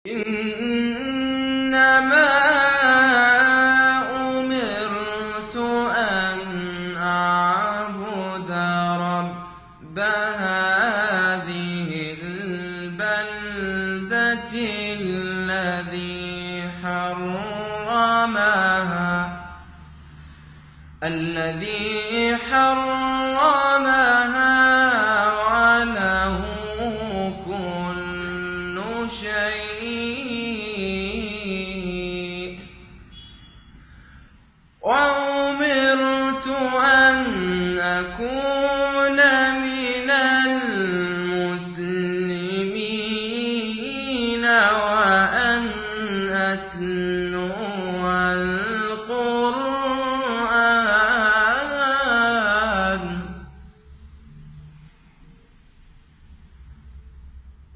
إنما أمرت أن أعبد رب هذه البلدة الذي حرمها وله كل شيء، وأمرت أن أكون من المسلمين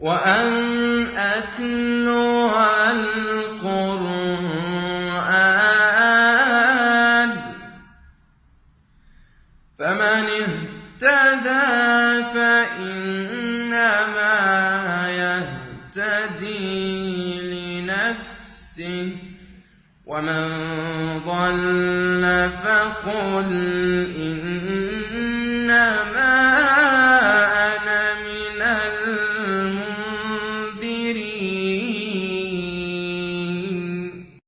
وأن أتلو القرآن، فمن اهتدى فإنما يهتدي لنفسه، ومن ضل فقل